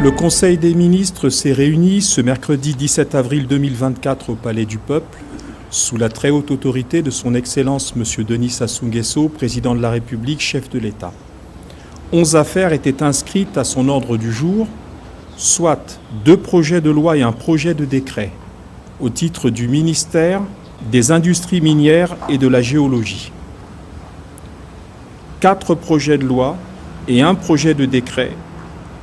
Le Conseil des ministres s'est réuni ce mercredi 17 avril 2024 au Palais du Peuple, sous la très haute autorité de son Excellence M. Denis Sassou Nguesso, Président de la République, chef de l'État. 11 affaires étaient inscrites à son ordre du jour, soit 2 projets de loi et un projet de décret, au titre du ministère des Industries minières et de la Géologie. 4 projets de loi et un projet de décret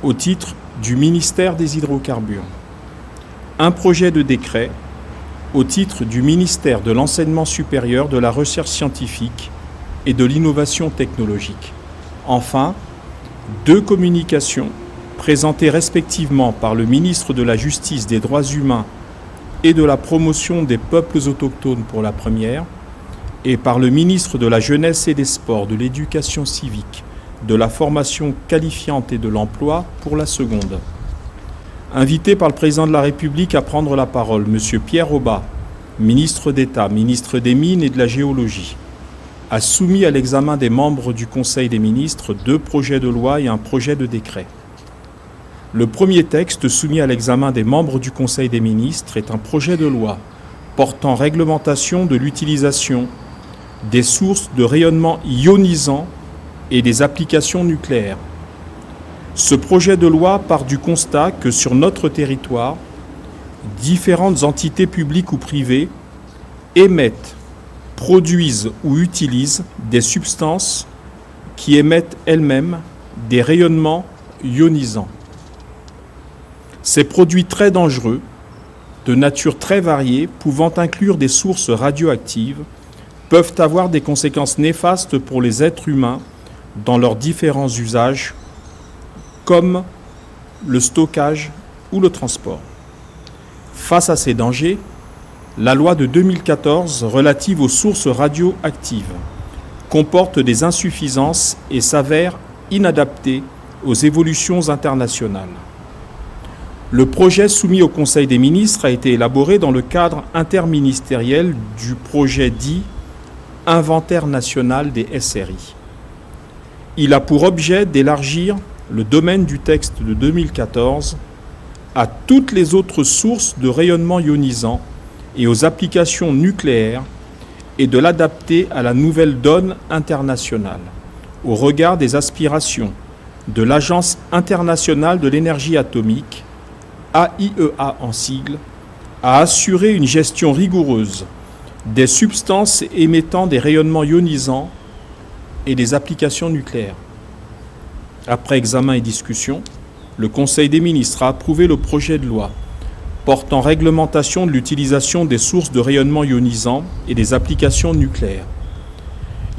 au titre du ministère des Hydrocarbures. Un projet de décret au titre du ministère de l'Enseignement supérieur, de la Recherche scientifique et de l'Innovation technologique. Enfin, 2 communications présentées respectivement par le ministre de la Justice, des Droits humains et de la Promotion des peuples autochtones pour la première, et par le ministre de la Jeunesse et des Sports, de l'Éducation civique, de la formation qualifiante et de l'emploi pour la seconde. Invité par le Président de la République à prendre la parole, M. Pierre Aubat, ministre d'État, ministre des Mines et de la Géologie, a soumis à l'examen des membres du Conseil des ministres 2 projets de loi et un projet de décret. Le premier texte soumis à l'examen des membres du Conseil des ministres est un projet de loi portant réglementation de l'utilisation des sources de rayonnement ionisant et des applications nucléaires. Ce projet de loi part du constat que sur notre territoire, différentes entités publiques ou privées émettent, produisent ou utilisent des substances qui émettent elles-mêmes des rayonnements ionisants. Ces produits très dangereux, de nature très variée, pouvant inclure des sources radioactives, peuvent avoir des conséquences néfastes pour les êtres humains dans leurs différents usages, comme le stockage ou le transport. Face à ces dangers, la loi de 2014 relative aux sources radioactives comporte des insuffisances et s'avère inadaptée aux évolutions internationales. Le projet soumis au Conseil des ministres a été élaboré dans le cadre interministériel du projet dit « Inventaire national des SRI ». Il a pour objet d'élargir le domaine du texte de 2014 à toutes les autres sources de rayonnement ionisant et aux applications nucléaires et de l'adapter à la nouvelle donne internationale, au regard des aspirations de l'Agence internationale de l'énergie atomique, AIEA en sigle, à assurer une gestion rigoureuse des substances émettant des rayonnements ionisants et des applications nucléaires. Après examen et discussion, le Conseil des ministres a approuvé le projet de loi portant réglementation de l'utilisation des sources de rayonnement ionisant et des applications nucléaires.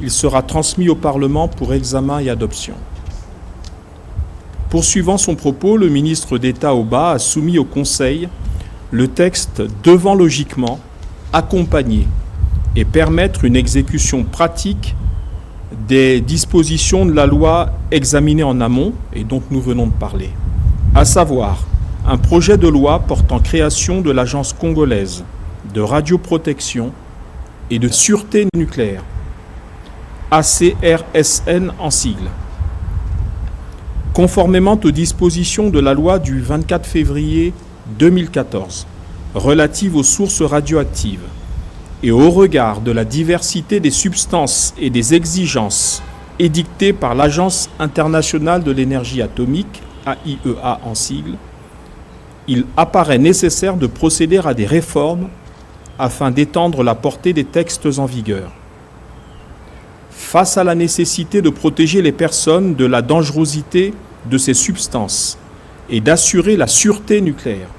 Il sera transmis au Parlement pour examen et adoption. Poursuivant son propos, le ministre d'État Aubat a soumis au Conseil le texte devant logiquement accompagner et permettre une exécution pratique des dispositions de la loi examinées en amont et dont nous venons de parler, à savoir un projet de loi portant création de l'Agence congolaise de radioprotection et de sûreté nucléaire, ACRSN en sigle. Conformément aux dispositions de la loi du 24 février 2014 relative aux sources radioactives, et au regard de la diversité des substances et des exigences édictées par l'Agence internationale de l'énergie atomique, AIEA en sigle, il apparaît nécessaire de procéder à des réformes afin d'étendre la portée des textes en vigueur. Face à la nécessité de protéger les personnes de la dangerosité de ces substances et d'assurer la sûreté nucléaire,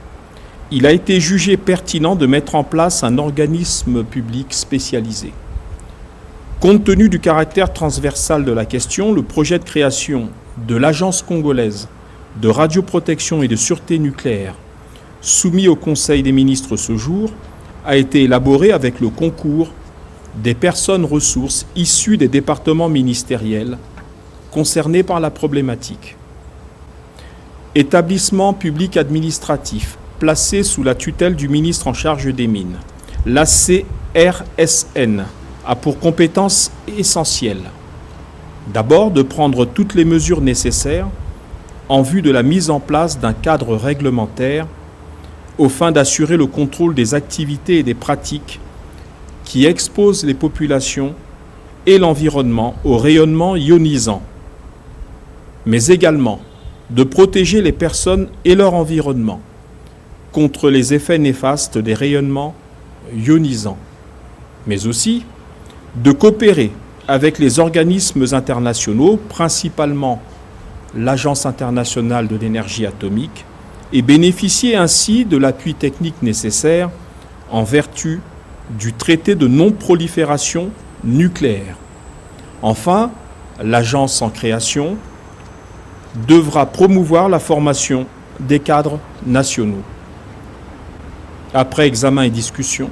il a été jugé pertinent de mettre en place un organisme public spécialisé. Compte tenu du caractère transversal de la question, le projet de création de l'Agence congolaise de radioprotection et de sûreté nucléaire, soumis au Conseil des ministres ce jour, a été élaboré avec le concours des personnes ressources issues des départements ministériels concernés par la problématique. Établissement public administratif placé sous la tutelle du ministre en charge des Mines, l'ACRSN a pour compétence essentielle d'abord de prendre toutes les mesures nécessaires en vue de la mise en place d'un cadre réglementaire aux fins d'assurer le contrôle des activités et des pratiques qui exposent les populations et l'environnement au rayonnement ionisant, mais également de protéger les personnes et leur environnement contre les effets néfastes des rayonnements ionisants, mais aussi de coopérer avec les organismes internationaux, principalement l'Agence internationale de l'énergie atomique, et bénéficier ainsi de l'appui technique nécessaire en vertu du traité de non-prolifération nucléaire. Enfin, l'agence en création devra promouvoir la formation des cadres nationaux. Après examen et discussion,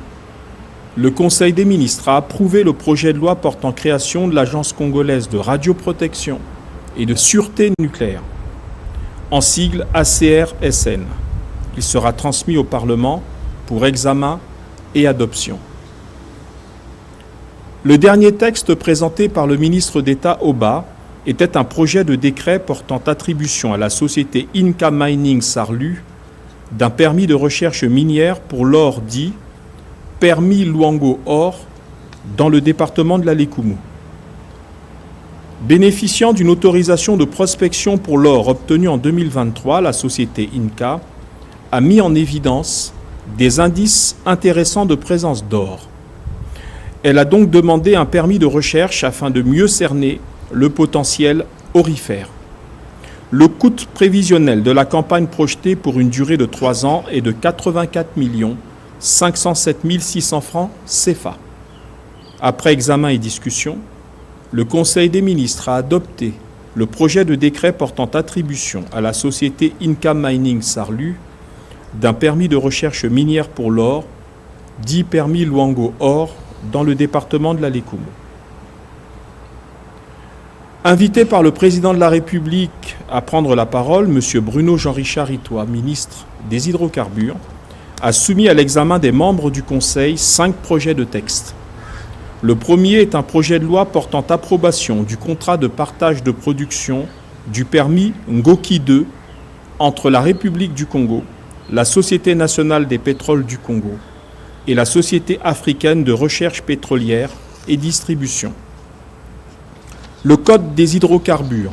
le Conseil des ministres a approuvé le projet de loi portant création de l'Agence congolaise de radioprotection et de sûreté nucléaire, en sigle ACRSN. Il sera transmis au Parlement pour examen et adoption. Le dernier texte présenté par le ministre d'État Oba était un projet de décret portant attribution à la société Inca Mining Sarlu d'un permis de recherche minière pour l'or dit permis Luango Or dans le département de la Lékoumou. Bénéficiant d'une autorisation de prospection pour l'or obtenue en 2023, la société Inca a mis en évidence des indices intéressants de présence d'or. Elle a donc demandé un permis de recherche afin de mieux cerner le potentiel aurifère. Le coût prévisionnel de la campagne projetée pour une durée de 3 ans est de 84 507 600 francs CFA. Après examen et discussion, le Conseil des ministres a adopté le projet de décret portant attribution à la société Inca Mining Sarlu d'un permis de recherche minière pour l'or, dit permis Luango Or, dans le département de la Lékoumou. Invité par le président de la République à prendre la parole, M. Bruno Jean-Richard Itoie, ministre des Hydrocarbures, a soumis à l'examen des membres du Conseil 5 projets de texte. Le premier est un projet de loi portant approbation du contrat de partage de production du permis Ngoki 2 entre la République du Congo, la Société nationale des pétroles du Congo et la Société africaine de recherche pétrolière et distribution. Le Code des hydrocarbures,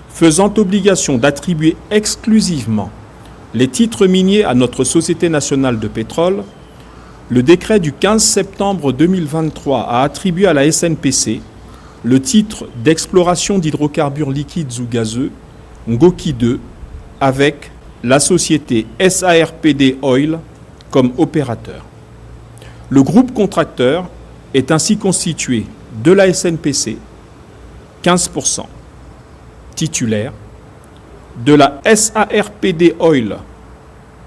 faisant obligation d'attribuer exclusivement les titres miniers à notre Société nationale de pétrole, le décret du 15 septembre 2023 a attribué à la SNPC le titre d'exploration d'hydrocarbures liquides ou gazeux, Ngoki 2, avec la société SARPD Oil comme opérateur. Le groupe contracteur est ainsi constitué de la SNPC, 15%, titulaire, de la SARPD Oil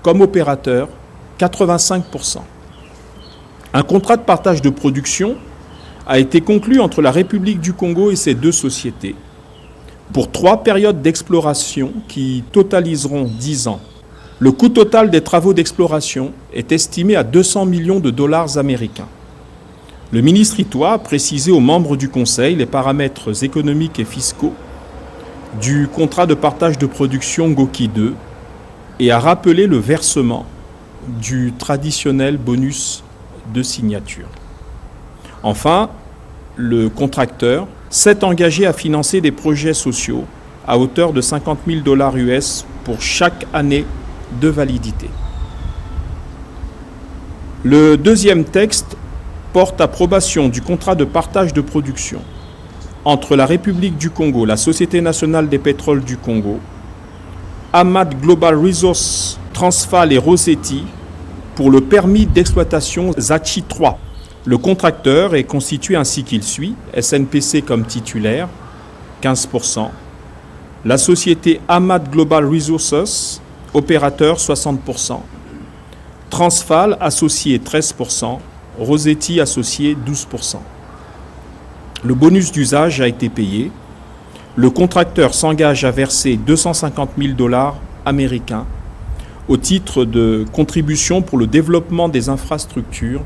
comme opérateur, 85%. Un contrat de partage de production a été conclu entre la République du Congo et ces deux sociétés pour 3 périodes d'exploration qui totaliseront 10 ans. Le coût total des travaux d'exploration est estimé à 200 millions de dollars américains. Le ministre Itoie a précisé aux membres du Conseil les paramètres économiques et fiscaux du contrat de partage de production Ngoki 2 et a rappelé le versement du traditionnel bonus de signature. Enfin, le contracteur s'est engagé à financer des projets sociaux à hauteur de 50 000 $ US pour chaque année de validité. Le deuxième texte porte approbation du contrat de partage de production entre la République du Congo, la Société nationale des pétroles du Congo, Amad Global Resources, Transfal et Rosetti pour le permis d'exploitation Zachi 3. Le contracteur est constitué ainsi qu'il suit, SNPC comme titulaire, 15%, la société Amad Global Resources, opérateur 60%, Transfal associé 13%, Rosetti associé 12%. Le bonus d'usage a été payé. Le contracteur s'engage à verser 250 000 $ américains au titre de contribution pour le développement des infrastructures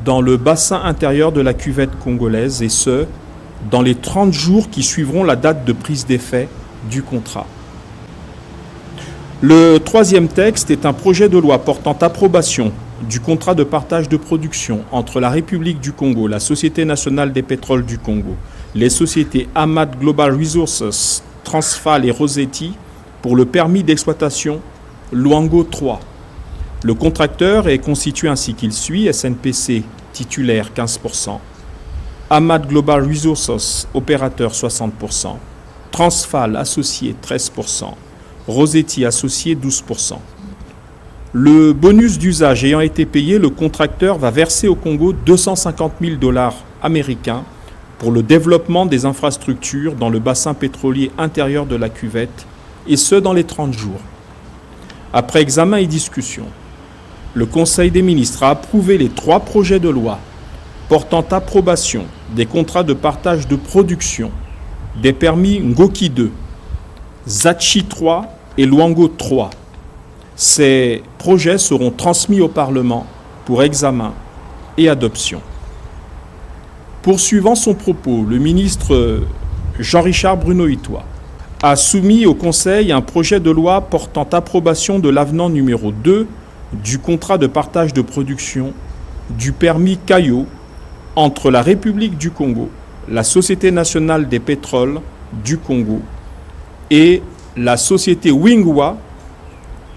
dans le bassin intérieur de la cuvette congolaise, et ce, dans les 30 jours qui suivront la date de prise d'effet du contrat. Le troisième texte est un projet de loi portant approbation du contrat de partage de production entre la République du Congo, la Société nationale des pétroles du Congo, les sociétés Amad Global Resources, Transfal et Rosetti pour le permis d'exploitation Luango 3. Le contracteur est constitué ainsi qu'il suit: SNPC titulaire 15%, Amad Global Resources opérateur 60%, Transfal associé 13%, Rosetti associé 12%. Le bonus d'usage ayant été payé, le contracteur va verser au Congo 250 000 $ américains pour le développement des infrastructures dans le bassin pétrolier intérieur de la cuvette, et ce dans les 30 jours. Après examen et discussion, le Conseil des ministres a approuvé les 3 projets de loi portant approbation des contrats de partage de production, des permis Ngoki 2, Zachi 3 et Luango 3. Ces projets seront transmis au Parlement pour examen et adoption. Poursuivant son propos, le ministre Jean-Richard Bruno-Hitois a soumis au Conseil un projet de loi portant approbation de l'avenant numéro 2 du contrat de partage de production du permis Caillot entre la République du Congo, la Société nationale des pétroles du Congo et la société Wingwa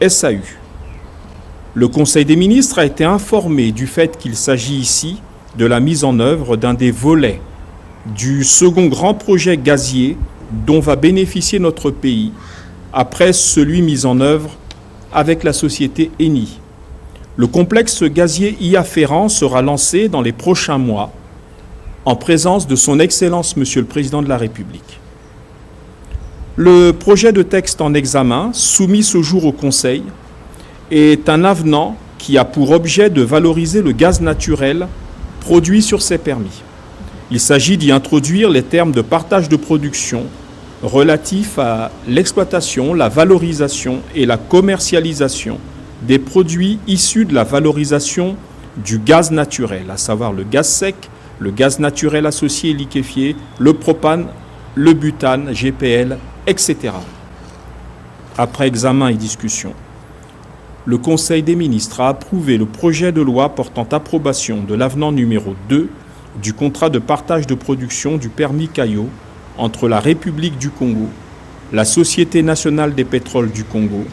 SAU. Le Conseil des ministres a été informé du fait qu'il s'agit ici de la mise en œuvre d'un des volets du second grand projet gazier dont va bénéficier notre pays après celui mis en œuvre avec la société Eni. Le complexe gazier y afférent sera lancé dans les prochains mois en présence de son Excellence Monsieur le Président de la République. Le projet de texte en examen, soumis ce jour au Conseil, est un avenant qui a pour objet de valoriser le gaz naturel produit sur ces permis. Il s'agit d'y introduire les termes de partage de production relatifs à l'exploitation, la valorisation et la commercialisation des produits issus de la valorisation du gaz naturel, à savoir le gaz sec, le gaz naturel associé et liquéfié, le propane, le butane, GPL, etc. Après examen et discussion, le Conseil des ministres a approuvé le projet de loi portant approbation de l'avenant numéro 2 du contrat de partage de production du permis Caillot entre la République du Congo, la Société nationale des pétroles du Congo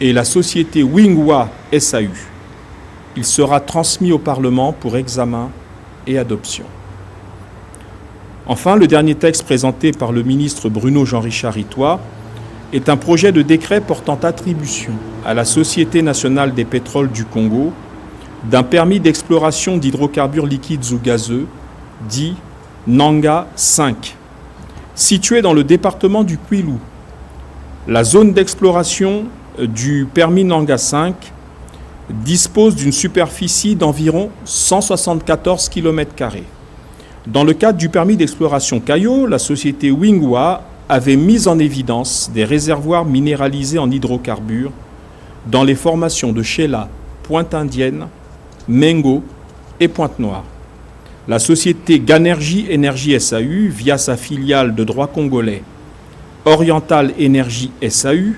et la société Wingwa SAU. Il sera transmis au Parlement pour examen et adoption. Enfin, le dernier texte présenté par le ministre Bruno Jean-Richard Hitois est un projet de décret portant attribution à la Société nationale des pétroles du Congo d'un permis d'exploration d'hydrocarbures liquides ou gazeux, dit Nanga 5. Situé dans le département du Kwilu, la zone d'exploration du permis Nanga 5 dispose d'une superficie d'environ 174 km². Dans le cadre du permis d'exploration Caillot, la société Wingwa avait mis en évidence des réservoirs minéralisés en hydrocarbures dans les formations de Sheila, Pointe-Indienne, Mengo et Pointe-Noire. La société Ganergie Énergie SAU, via sa filiale de droit congolais, Oriental Énergie SAU,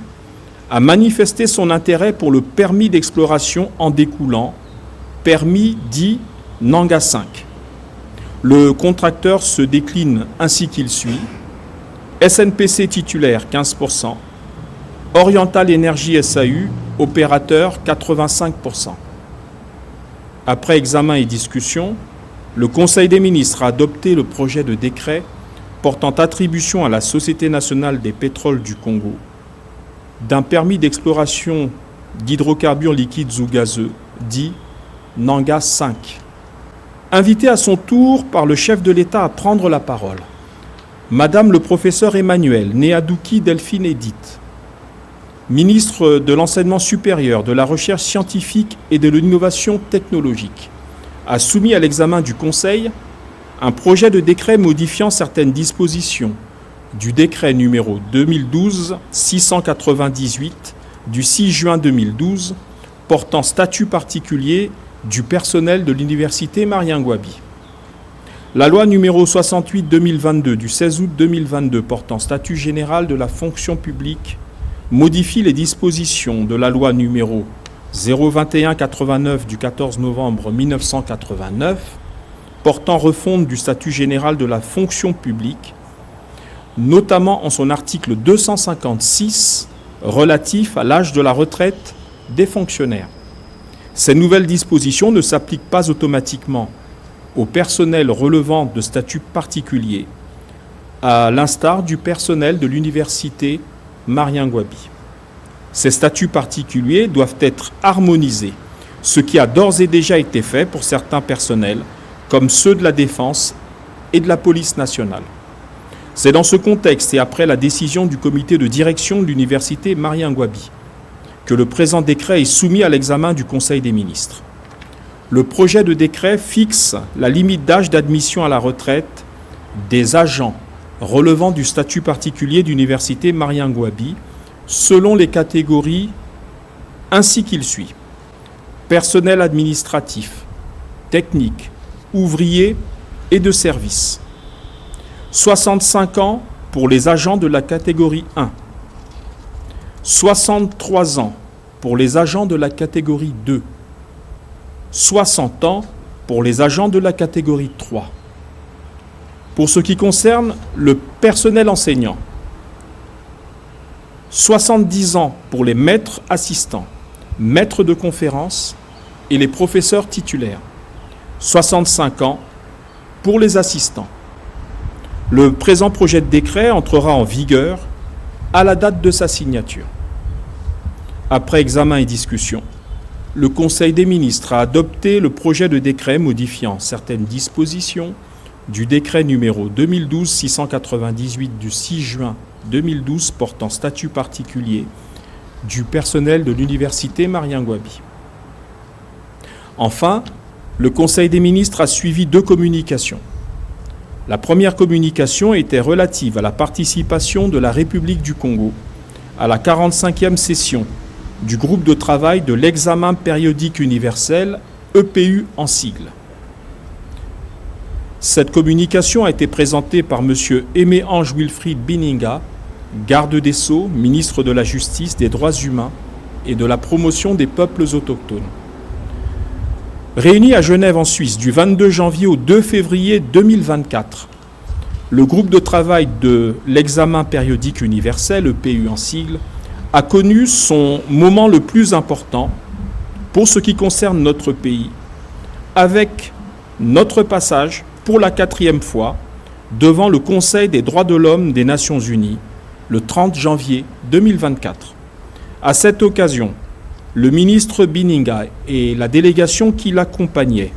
a manifesté son intérêt pour le permis d'exploration en découlant, permis dit Nanga 5. Le contracteur se décline ainsi qu'il suit: SNPC titulaire 15%, Oriental Énergie SAU, opérateur 85%. Après examen et discussion, le Conseil des ministres a adopté le projet de décret portant attribution à la Société nationale des pétroles du Congo d'un permis d'exploration d'hydrocarbures liquides ou gazeux, dit Nanga 5. Invité à son tour par le chef de l'État à prendre la parole, Madame le professeur Emmanuel Néadouki Delphine Edith, ministre de l'Enseignement supérieur, de la Recherche scientifique et de l'innovation technologique, a soumis à l'examen du Conseil un projet de décret modifiant certaines dispositions du décret numéro 2012-698 du 6 juin 2012 portant statut particulier du personnel de l'Université Marien-Ngouabi. La loi numéro 68-2022 du 16 août 2022 portant statut général de la fonction publique modifie les dispositions de la loi numéro 021-89 du 14 novembre 1989 portant refonte du statut général de la fonction publique, notamment en son article 256 relatif à l'âge de la retraite des fonctionnaires. Ces nouvelles dispositions ne s'appliquent pas automatiquement au personnel relevant de statuts particuliers, à l'instar du personnel de l'université Marien-Ngouabi. Ces statuts particuliers doivent être harmonisés, ce qui a d'ores et déjà été fait pour certains personnels, comme ceux de la Défense et de la Police nationale. C'est dans ce contexte et après la décision du comité de direction de l'université Marien-Ngouabi que le présent décret est soumis à l'examen du Conseil des ministres. Le projet de décret fixe la limite d'âge d'admission à la retraite des agents relevant du statut particulier d'université Marien-Ngouabi selon les catégories ainsi qu'il suit. Personnel administratif, technique, ouvrier et de service. 65 ans pour les agents de la catégorie 1. 63 ans pour les agents de la catégorie 2. 60 ans pour les agents de la catégorie 3. Pour ce qui concerne le personnel enseignant, 70 ans pour les maîtres assistants, maîtres de conférences et les professeurs titulaires. 65 ans pour les assistants. Le présent projet de décret entrera en vigueur à la date de sa signature. Après examen et discussion, le Conseil des ministres a adopté le projet de décret modifiant certaines dispositions du décret numéro 2012-698 du 6 juin 2012 portant statut particulier du personnel de l'université Marien-Ngouabi. Enfin, le Conseil des ministres a suivi 2 communications. La première communication était relative à la participation de la République du Congo à la 45e session du groupe de travail de l'examen périodique universel, EPU en sigle. Cette communication a été présentée par M. Aimé-Ange Wilfried Bininga, garde des Sceaux, ministre de la Justice, des Droits humains et de la promotion des peuples autochtones. Réuni à Genève en Suisse du 22 janvier au 2 février 2024, le groupe de travail de l'examen périodique universel, EPU en sigle, a connu son moment le plus important pour ce qui concerne notre pays, avec notre passage pour la 4e fois devant le Conseil des droits de l'homme des Nations Unies le 30 janvier 2024. À cette occasion, le ministre Bininga et la délégation qui l'accompagnait,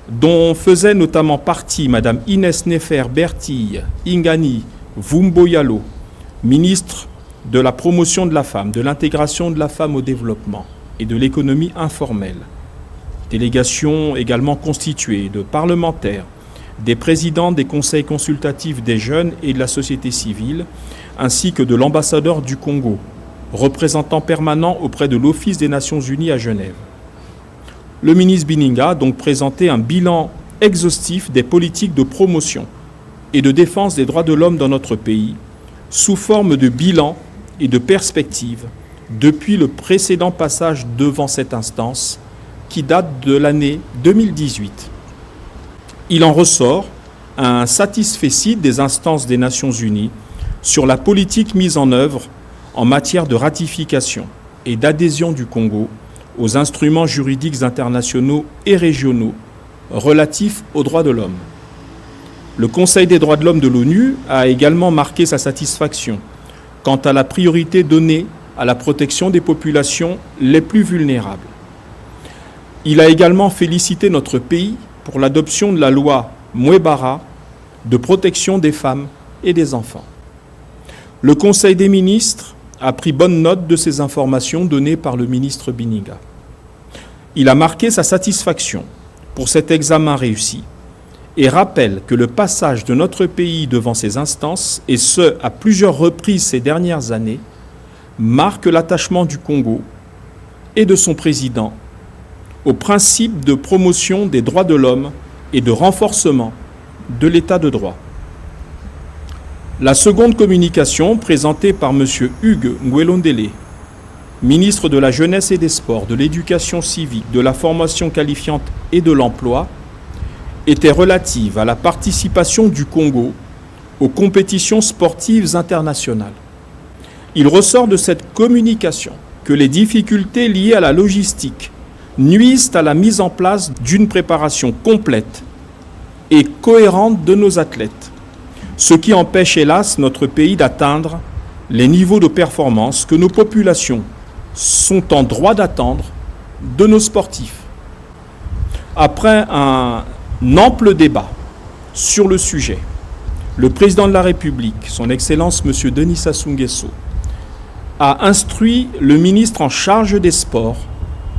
dont faisait notamment partie Mme Inès Nefer-Bertille Ingani Vumboyalo, ministre de la promotion de la femme, de l'intégration de la femme au développement et de l'économie informelle. Délégation également constituée de parlementaires, des présidents des conseils consultatifs des jeunes et de la société civile, ainsi que de l'ambassadeur du Congo, représentant permanent auprès de l'Office des Nations Unies à Genève. Le ministre Bininga a donc présenté un bilan exhaustif des politiques de promotion et de défense des droits de l'homme dans notre pays, sous forme de bilan et de perspective depuis le précédent passage devant cette instance, qui date de l'année 2018. Il en ressort un satisfecit des instances des Nations Unies sur la politique mise en œuvre en matière de ratification et d'adhésion du Congo aux instruments juridiques internationaux et régionaux relatifs aux droits de l'homme. Le Conseil des droits de l'homme de l'ONU a également marqué sa satisfaction quant à la priorité donnée à la protection des populations les plus vulnérables. Il a également félicité notre pays pour l'adoption de la loi Mouebara de protection des femmes et des enfants. Le Conseil des ministres a pris bonne note de ces informations données par le ministre Bininga. Il a marqué sa satisfaction pour cet examen réussi et rappelle que le passage de notre pays devant ces instances, et ce à plusieurs reprises ces dernières années, marque l'attachement du Congo et de son président au principe de promotion des droits de l'homme et de renforcement de l'état de droit. La seconde communication, présentée par M. Hugues Nguelondele, ministre de la Jeunesse et des Sports, de l'Éducation civique, de la formation qualifiante et de l'emploi, était relative à la participation du Congo aux compétitions sportives internationales. Il ressort de cette communication que les difficultés liées à la logistique nuisent à la mise en place d'une préparation complète et cohérente de nos athlètes, ce qui empêche hélas notre pays d'atteindre les niveaux de performance que nos populations sont en droit d'attendre de nos sportifs. Après un ample débat sur le sujet, le président de la République, son Excellence M. Denis Sassou Nguesso, a instruit le ministre en charge des Sports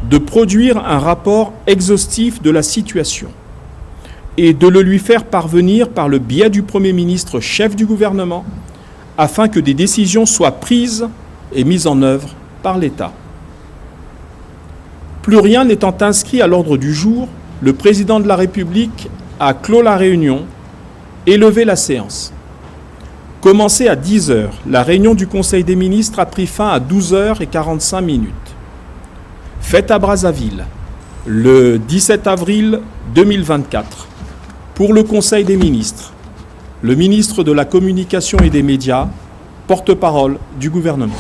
de produire un rapport exhaustif de la situation et de le lui faire parvenir par le biais du Premier ministre chef du gouvernement afin que des décisions soient prises et mises en œuvre par l'État. Plus rien n'étant inscrit à l'ordre du jour, le président de la République a clos la réunion et levé la séance. Commencée à 10 h, la réunion du Conseil des ministres a pris fin à 12h45. Faite à Brazzaville, le 17 avril 2024, pour le Conseil des ministres, le ministre de la Communication et des Médias, porte-parole du gouvernement.